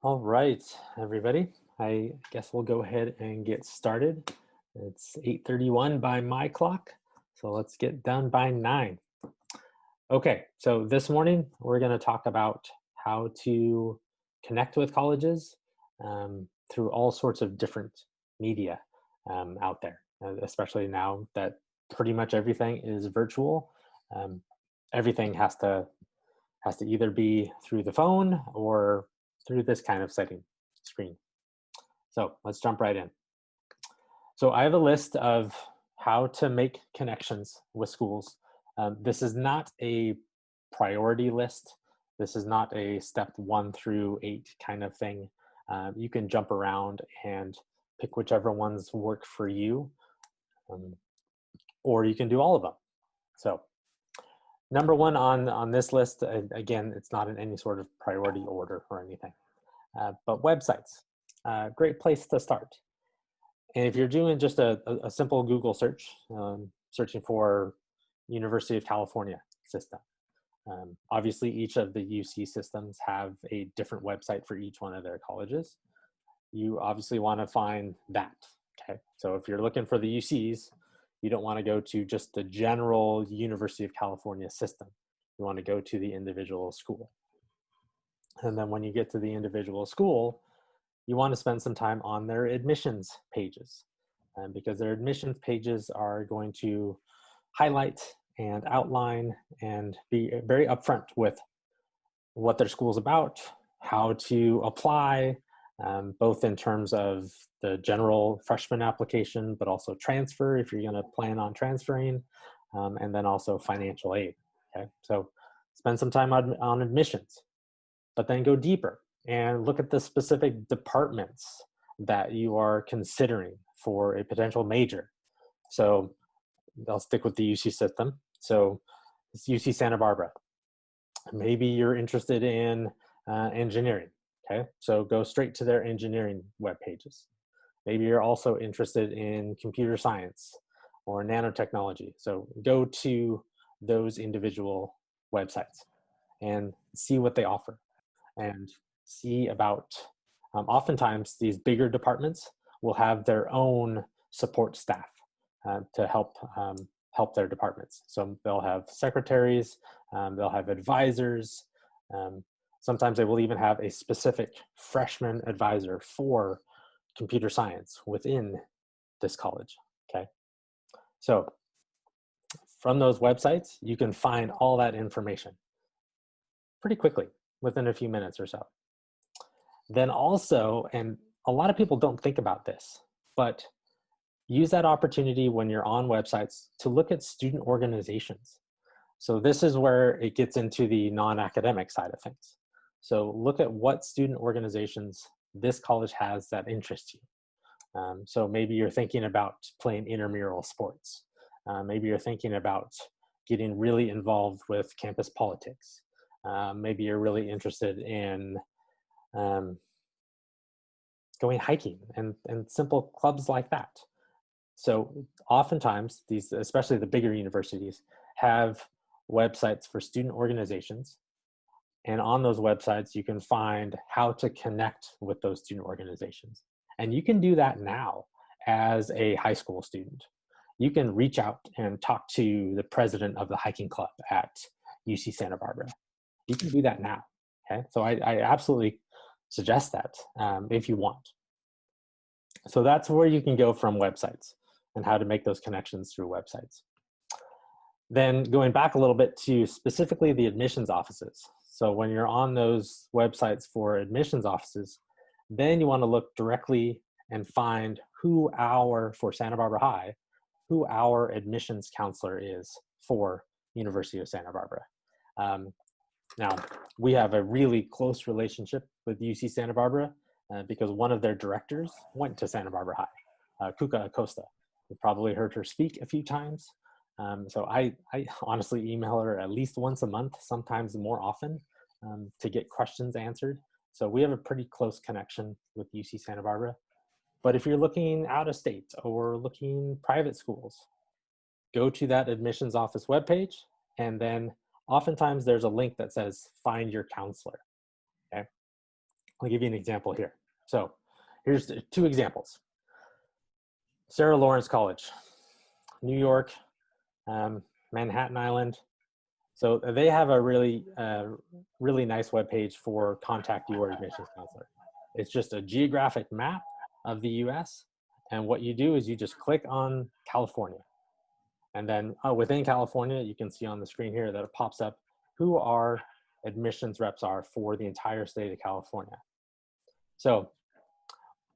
All right, everybody. I guess we'll go ahead and get started. It's 8:31 by my clock, so let's get done by 9. Okay, so this morning we're going to talk about how to connect with colleges through all sorts of different media out there, especially now that pretty much everything is virtual. Um, Everything has to either be through the phone or through this kind of setting screen. So let's jump right in. So I have a list of how to make connections with schools. This is not a priority list. This is not a step 1 through 8 kind of thing. You can jump around and pick whichever ones work for you, um, or you can do all of them. So number one on this list, again, it's not in any sort of priority order or anything, but websites, great place to start. And if you're doing just a simple Google search, searching for University of California system, obviously each of the UC systems have a different website for each one of their colleges. You obviously want to find that. Okay, so if you're looking for the UCs, you don't want to go to just the general University of California system. You want to go to the individual school. And then when you get to the individual school, you want to spend some time on their admissions pages, because their admissions pages are going to highlight and outline and be very upfront with what their school's about, how to apply, both in terms of the general freshman application, but also transfer if you're going to plan on transferring, and then also financial aid. Okay, so spend some time on admissions, but then go deeper and look at the specific departments that you are considering for a potential major. So I'll stick with the UC system. So it's UC Santa Barbara. Maybe you're interested in engineering. Okay, so go straight to their engineering web pages. Maybe you're also interested in computer science or nanotechnology. So go to those individual websites and see what they offer, and see about, oftentimes these bigger departments will have their own support staff to help their departments. So they'll have secretaries, they'll have advisors. Sometimes they will even have a specific freshman advisor for computer science within this college. Okay, so from those websites, you can find all that information pretty quickly within a few minutes or so. Then also, and a lot of people don't think about this, but use that opportunity when you're on websites to look at student organizations. So this is where it gets into the non-academic side of things. So look at what student organizations this college has that interest you. So maybe you're thinking about playing intramural sports. Maybe you're thinking about getting really involved with campus politics. Maybe you're really interested in going hiking and simple clubs like that. So oftentimes these, especially the bigger universities, have websites for student organizations. And on those websites, you can find how to connect with those student organizations. And you can do that now as a high school student. You can reach out and talk to the president of the hiking club at UC Santa Barbara. You can do that now. Okay, so I absolutely suggest that if you want. So that's where you can go from websites and how to make those connections through websites. Then going back a little bit to specifically the admissions offices. So when you're on those websites for admissions offices, then you want to look directly and find for Santa Barbara High, who our admissions counselor is for University of Santa Barbara. Now, we have a really close relationship with UC Santa Barbara because one of their directors went to Santa Barbara High, Kuka Acosta. You've probably heard her speak a few times. So I honestly email her at least once a month, sometimes more often, to get questions answered. So we have a pretty close connection with UC Santa Barbara. But if you're looking out of state or looking private schools, go to that admissions office webpage, and then oftentimes there's a link that says find your counselor. Okay, I'll give you an example here. So here's two examples. Sarah Lawrence College, New York, Manhattan Island. So they have a really nice webpage for contact your admissions counselor. It's just a geographic map of the US. And what you do is you just click on California. And then within California, you can see on the screen here that it pops up who our admissions reps are for the entire state of California. So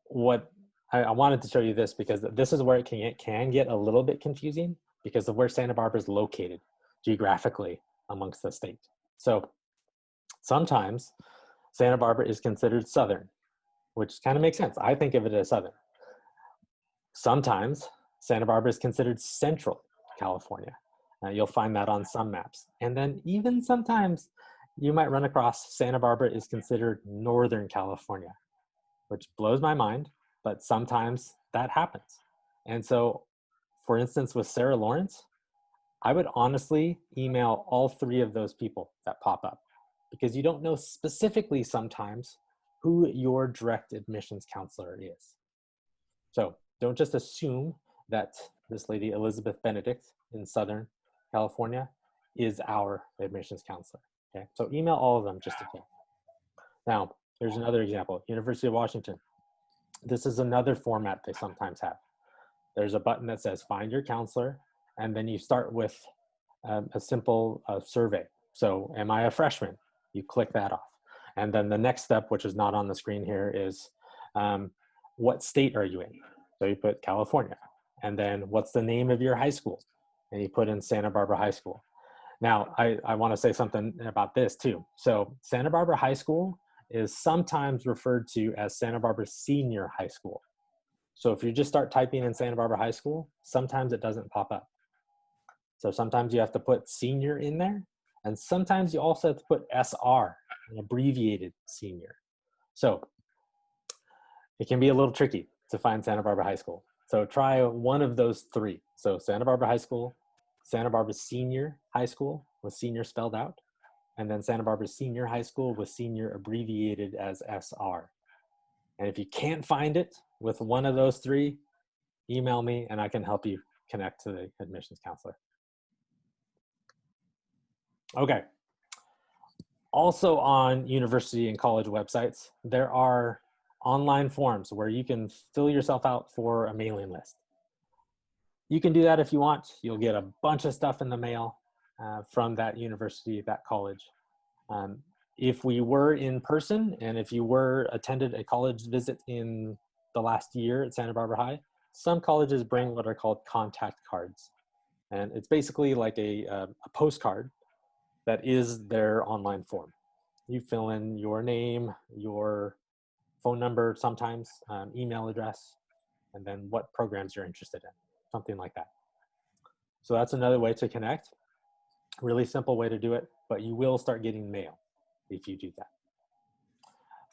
what I wanted to show you this because this is where it can get a little bit confusing because of where Santa Barbara is located geographically amongst the state. So sometimes Santa Barbara is considered southern, which kind of makes sense. I think of it as southern. Sometimes Santa Barbara is considered central California. You'll find that on some maps. And then even sometimes you might run across Santa Barbara is considered Northern California, which blows my mind, but sometimes that happens. And so, for instance, with Sarah Lawrence, I would honestly email all three of those people that pop up because you don't know specifically sometimes who your direct admissions counselor is. So don't just assume that this lady, Elizabeth Benedict in Southern California, is our admissions counselor. Okay, so email all of them just to check. Now, here's another example, University of Washington. This is another format they sometimes have. There's a button that says find your counselor, and then you start with a simple survey. So am I a freshman? You click that off. And then the next step, which is not on the screen here, is what state are you in? So you put California. And then what's the name of your high school? And you put in Santa Barbara High School. Now, I want to say something about this too. So Santa Barbara High School is sometimes referred to as Santa Barbara Senior High School. So if you just start typing in Santa Barbara High School, sometimes it doesn't pop up. So sometimes you have to put senior in there, and sometimes you also have to put SR, an abbreviated senior. So it can be a little tricky to find Santa Barbara High School. So try one of those three. So Santa Barbara High School, Santa Barbara Senior High School with senior spelled out, and then Santa Barbara Senior High School with senior abbreviated as SR. And if you can't find it with one of those three, email me and I can help you connect to the admissions counselor. Okay. Also on university and college websites, there are online forms where you can fill yourself out for a mailing list. You can do that if you want. You'll get a bunch of stuff in the mail from that university, that college. If we were in person and if you were attended a college visit in the last year at Santa Barbara High, some colleges bring what are called contact cards. And it's basically like a postcard that is their online form. You fill in your name, your phone number sometimes, email address, and then what programs you're interested in, something like that. So that's another way to connect. Really simple way to do it, but you will start getting mail if you do that.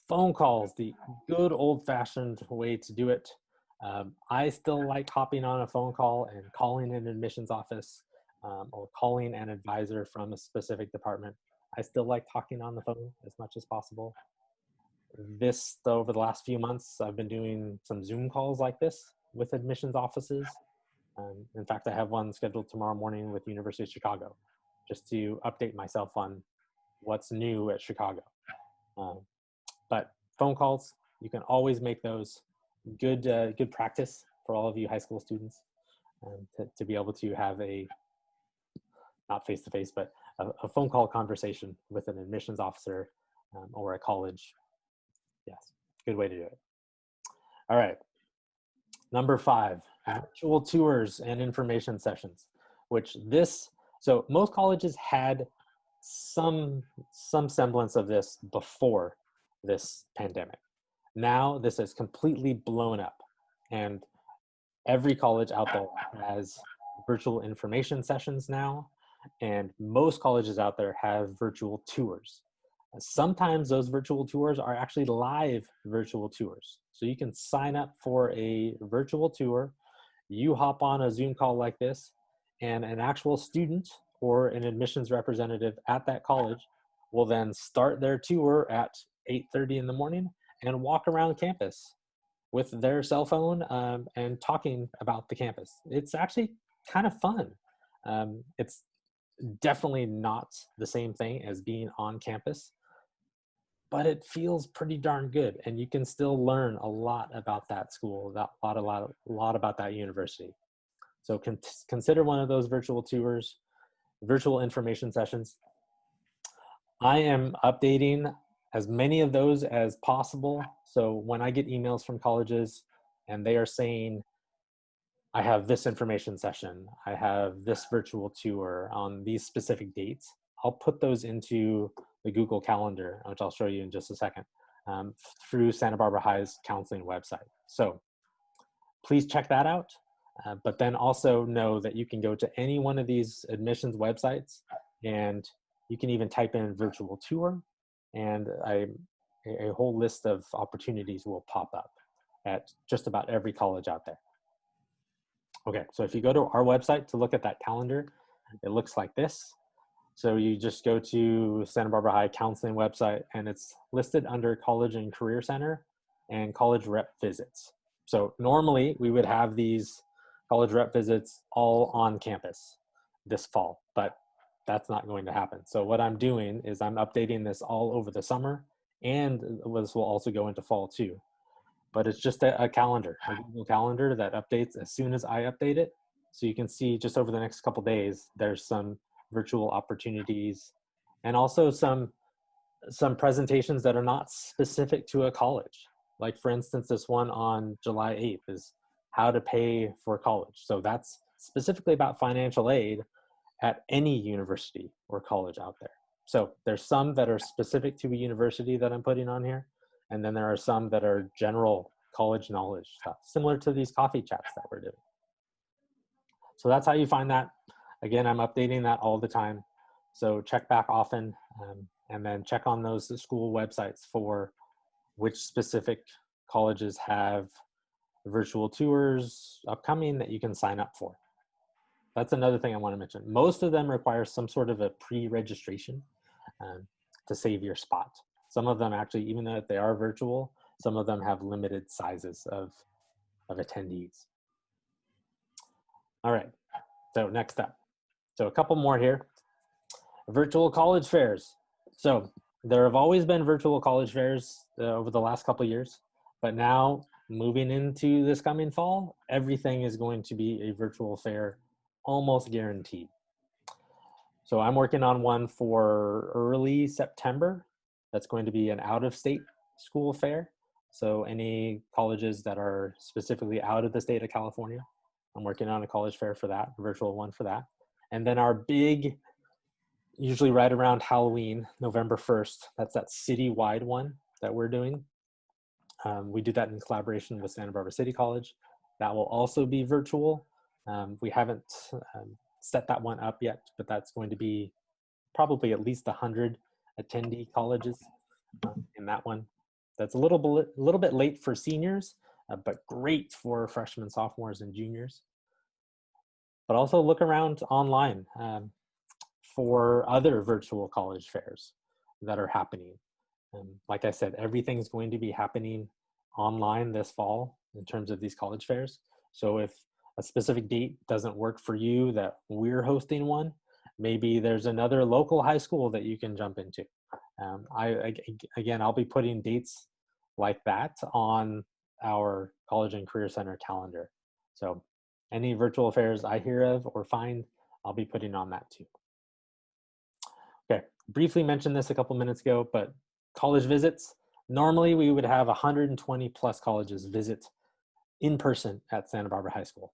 Phone calls, the good old-fashioned way to do it. I still like hopping on a phone call and calling an admissions office or calling an advisor from a specific department. I still like talking on the phone as much as possible. Over the last few months, I've been doing some Zoom calls like this with admissions offices. In fact, I have one scheduled tomorrow morning with University of Chicago, just to update myself on what's new at Chicago. But phone calls, you can always make those good practice for all of you high school students to be able to have a, not face-to-face, but a phone call conversation with an admissions officer or a college. Yes, good way to do it. All right. Number 5, virtual tours and information sessions, so most colleges had some semblance of this before this pandemic. Now this is completely blown up, and every college out there has virtual information sessions now, and most colleges out there have virtual tours. Sometimes those virtual tours are actually live virtual tours. So you can sign up for a virtual tour, you hop on a Zoom call like this, and an actual student or an admissions representative at that college will then start their tour at 8:30 in the morning and walk around campus with their cell phone and talking about the campus. It's actually kind of fun. It's definitely not the same thing as being on campus, but it feels pretty darn good, and you can still learn a lot about that school, a lot about that university. So consider one of those virtual tours, virtual information sessions. I am updating as many of those as possible. So when I get emails from colleges and they are saying, I have this information session, I have this virtual tour on these specific dates, I'll put those into the Google Calendar, which I'll show you in just a second, through Santa Barbara High's counseling website. So please check that out. But then also know that you can go to any one of these admissions websites, and you can even type in virtual tour, and a whole list of opportunities will pop up at just about every college out there. Okay, so if you go to our website to look at that calendar, it looks like this. So you just go to Santa Barbara High Counseling website, and it's listed under College and Career Center and College Rep Visits. So normally we would have these college rep visits all on campus this fall, but that's not going to happen. So what I'm doing is I'm updating this all over the summer, and this will also go into fall too. But it's just a calendar, a Google Calendar that updates as soon as I update it. So you can see just over the next couple days, there's some virtual opportunities and also some presentations that are not specific to a college. Like for instance, this one on July 8th is how to pay for college. So that's specifically about financial aid at any university or college out there. So there's some that are specific to a university that I'm putting on here. And then there are some that are general college knowledge stuff, similar to these coffee chats that we're doing. So that's how you find that. Again, I'm updating that all the time. So check back often, and then check on those school websites for which specific colleges have virtual tours upcoming that you can sign up for. That's another thing I want to mention. Most of them require some sort of a pre-registration to save your spot. Some of them actually, even though they are virtual, some of them have limited sizes of attendees. All right, so next up. So a couple more here. Virtual college fairs. So there have always been virtual college fairs over the last couple of years, but now moving into this coming fall, everything is going to be a virtual fair, almost guaranteed. So I'm working on one for early September. That's going to be an out-of-state school fair. So any colleges that are specifically out of the state of California, I'm working on a college fair for that, a virtual one for that. And then our big, usually right around Halloween, November 1st, that's that citywide one that we're doing. We do that in collaboration with Santa Barbara City College. That will also be virtual. We haven't set that one up yet, but that's going to be probably at least 100 attendee colleges in that one. That's a little bit late for seniors, but great for freshmen, sophomores, and juniors. But also look around online for other virtual college fairs that are happening. Like I said, everything's going to be happening online this fall in terms of these college fairs. So if a specific date doesn't work for you that we're hosting one, maybe there's another local high school that you can jump into. Again, I'll be putting dates like that on our College and Career Center calendar. So any virtual fairs I hear of or find, I'll be putting on that too. Okay, briefly mentioned this a couple minutes ago, but college visits, normally we would have 120 plus colleges visit in person at Santa Barbara High School.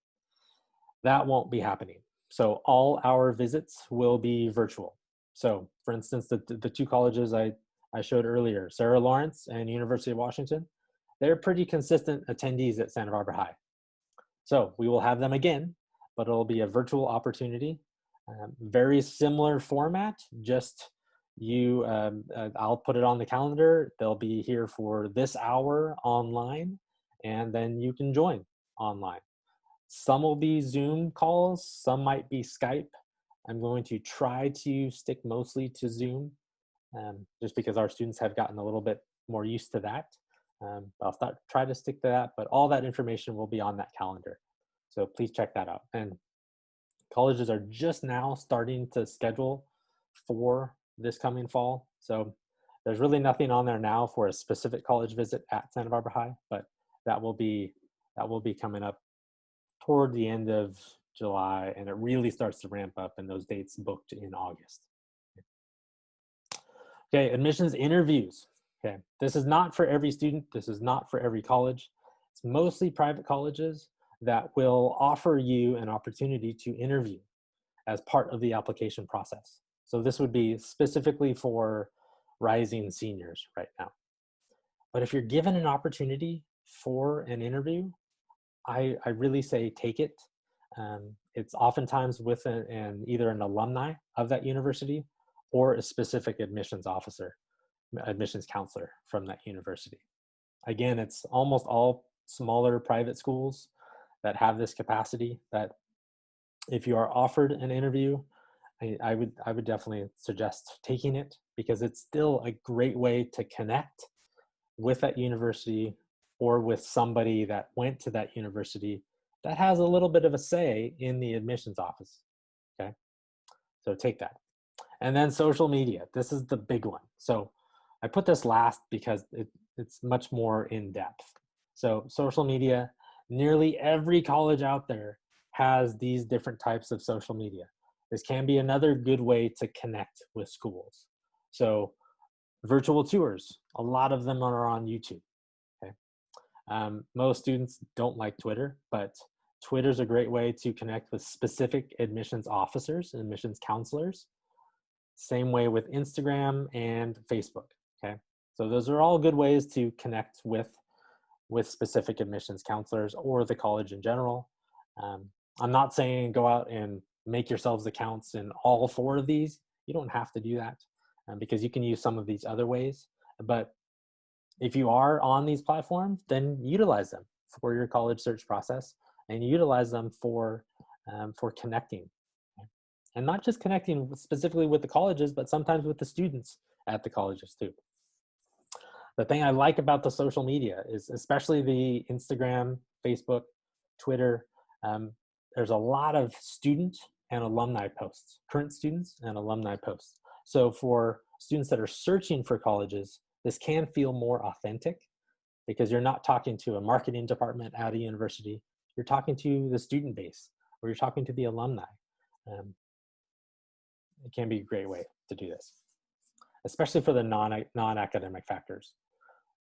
That won't be happening. So all our visits will be virtual. So for instance, the two colleges I showed earlier, Sarah Lawrence and University of Washington, they're pretty consistent attendees at Santa Barbara High. So we will have them again, but it'll be a virtual opportunity. Very similar format, just I'll put it on the calendar. They'll be here for this hour online, and then you can join online. Some will be Zoom calls, some might be Skype. I'm going to try to stick mostly to Zoom, just because our students have gotten a little bit more used to that. I'll try to stick to that, but all that information will be on that calendar. So please check that out. And colleges are just now starting to schedule for this coming fall. So there's really nothing on there now for a specific college visit at Santa Barbara High, but that will be coming up toward the end of July, and it really starts to ramp up, and those dates booked in August. Okay, admissions interviews. Okay, this is not for every student. This is not for every college. It's mostly private colleges that will offer you an opportunity to interview as part of the application process. So this would be specifically for rising seniors right now. But if you're given an opportunity for an interview, I really say take it. It's oftentimes with either an alumni of that university or a specific admissions officer, admissions counselor from that university. Again, it's almost all smaller private schools that have this capacity, that if you are offered an interview, I would definitely suggest taking it, because it's still a great way to connect with that university or with somebody that went to that university that has a little bit of a say in the admissions office. Okay, so take that. And then social media. This is the big one. So I put this last because it's much more in depth. So social media, nearly every college out there has these different types of social media. This can be another good way to connect with schools. So virtual tours, a lot of them are on YouTube. Okay, most students don't like Twitter, but Twitter's a great way to connect with specific admissions officers, admissions counselors. Same way with Instagram and Facebook. Okay, so those are all good ways to connect with specific admissions counselors or the college in general. I'm not saying go out and make yourselves accounts in all 4 of these. You don't have to do that, because you can use some of these other ways. But if you are on these platforms, then utilize them for your college search process, and utilize them for connecting. And not just connecting specifically with the colleges, but sometimes with the students at the colleges too. The thing I like about the social media is, especially the Instagram, Facebook, Twitter, there's a lot of student and alumni posts, current students and alumni posts. So for students that are searching for colleges, this can feel more authentic, because you're not talking to a marketing department at a university. You're talking to the student base, or you're talking to the alumni. It can be a great way to do this, especially for the non-academic factors.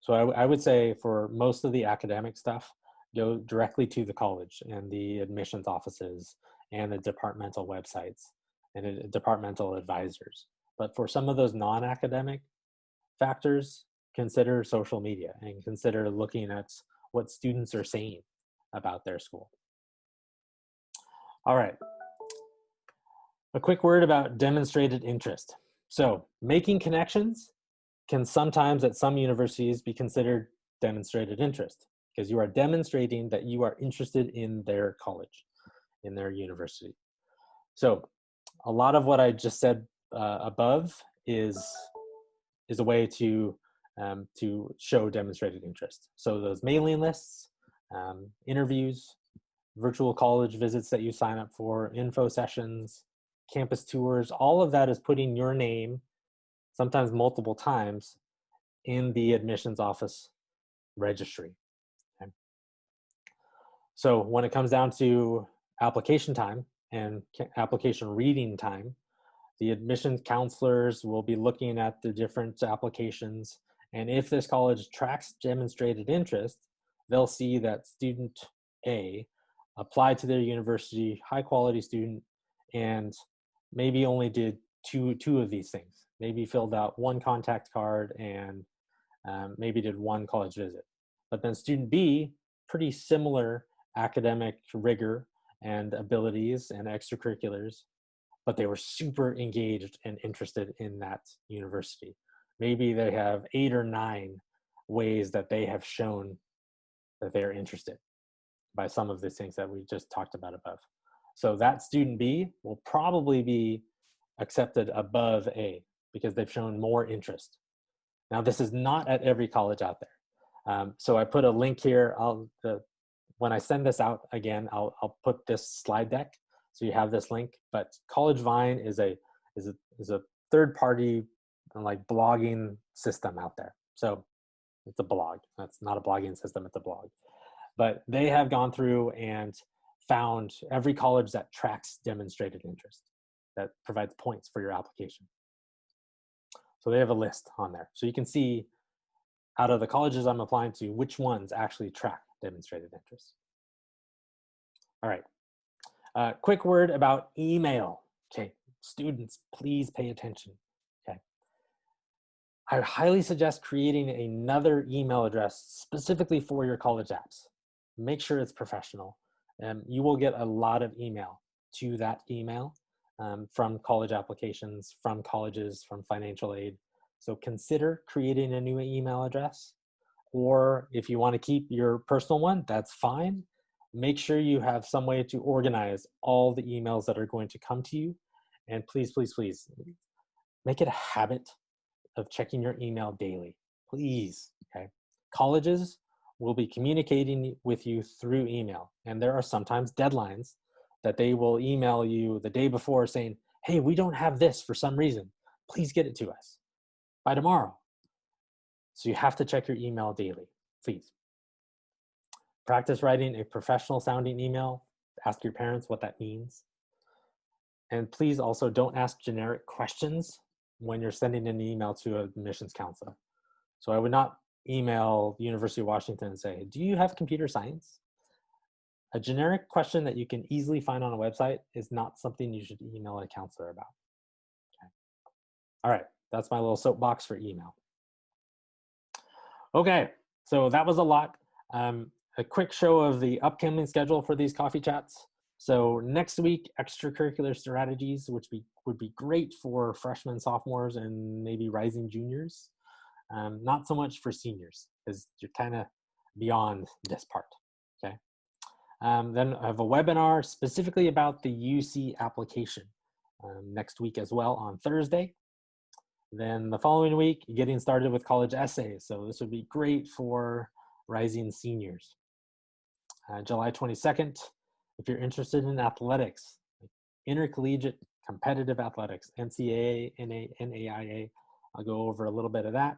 So I would say for most of the academic stuff, go directly to the college and the admissions offices and the departmental websites and departmental advisors. But for some of those non-academic factors, consider social media and consider looking at what students are saying about their school. All right. A quick word about demonstrated interest. So making connections can sometimes at some universities be considered demonstrated interest, because you are demonstrating that you are interested in their college, in their university. So a lot of what I just said above is a way to show demonstrated interest. So those mailing lists, interviews, virtual college visits that you sign up for, info sessions, campus tours, all of that is putting your name, sometimes multiple times, in the admissions office registry. Okay? So when it comes down to application time and application reading time, the admissions counselors will be looking at the different applications, and if this college tracks demonstrated interest, they'll see that student A applied to their university, high quality student, and maybe only did two of these things. Maybe filled out one contact card and maybe did one college visit. But then student B, pretty similar academic rigor and abilities and extracurriculars, but they were super engaged and interested in that university. Maybe they have 8 or 9 ways that they have shown that they're interested by some of the things that we just talked about above. So that student B will probably be accepted above A, because they've shown more interest. Now, this is not at every college out there. So I put a link here. When I send this out again, I'll put this slide deck so you have this link. But College Vine is a third party like blogging system out there. So it's a blog. That's not a blogging system. It's a blog. But they have gone through and found every college that tracks demonstrated interest, that provides points for your application. So they have a list on there. So you can see out of the colleges I'm applying to, which ones actually track demonstrated interest. All right. Quick word about email. Okay, students, please pay attention. Okay. I highly suggest creating another email address specifically for your college apps. Make sure it's professional. You will get a lot of email to that email from college applications, from colleges, from financial aid. So consider creating a new email address. Or if you want to keep your personal one, that's fine. Make sure you have some way to organize all the emails that are going to come to you. And please, please, please make it a habit of checking your email daily, please. Okay. Colleges will be communicating with you through email, and there are sometimes deadlines that they will email you the day before saying, hey, we don't have this for some reason. Please get it to us by tomorrow. So you have to check your email daily, please. Practice writing a professional sounding email. Ask your parents what that means. And please also don't ask generic questions when you're sending an email to a admissions counselor. So I would not email the University of Washington and say, do you have computer science? A generic question that you can easily find on a website is not something you should email a counselor about. Okay. All right, that's my little soapbox for email. Okay, so that was a lot. A quick show of the upcoming schedule for these coffee chats. So next week, extracurricular strategies, which would be great for freshmen, sophomores, and maybe rising juniors. Not so much for seniors, because you're kind of beyond this part, okay? Then I have a webinar specifically about the UC application next week as well on Thursday. Then the following week, getting started with college essays. So this would be great for rising seniors. July 22nd, if you're interested in athletics, like intercollegiate competitive athletics, NCAA, NAIA, I'll go over a little bit of that.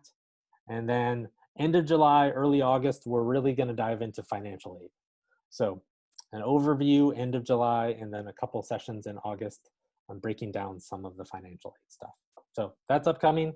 And then end of July, early August, we're really going to dive into financial aid. So an overview end of July, and then a couple sessions in August on breaking down some of the financial aid stuff. So that's upcoming.